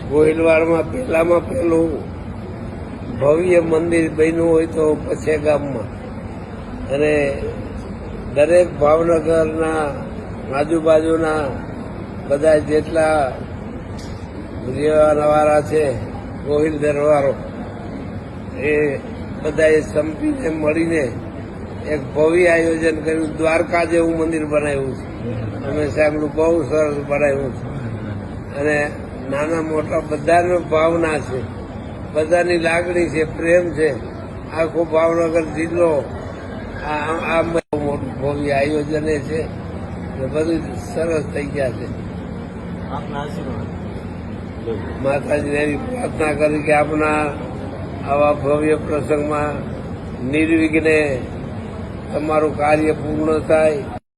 ગોહિલવાડમાં પહેલામાં પહેલું ભવ્ય મંદિર બન્યું હોય તો પછે ગામમાં, અને દરેક ભાવનગરના આજુબાજુના બધા જેટલા રહેવાના છે ગોહિલ દરવારો એ બધાએ સંપીને મળીને એક ભવ્ય આયોજન કર્યું. દ્વારકા જેવું મંદિર બનાવ્યું છે. અમે સાહેબનું બહુ સરસ બનાવ્યું છે, અને નાના મોટા બધાનો ભાવના છે, બધાની લાગણી છે, પ્રેમ છે. આખો ભાવનગર જિલ્લો આ મોટું ભવ્ય આયોજન છે, બધું સરસ થઈ ગયા છે. માતાજીને એવી પ્રાર્થના કરી કે આપના આવા ભવ્ય પ્રસંગમાં નિર્વિઘ્ને તમારું કાર્ય પૂર્ણ થાય.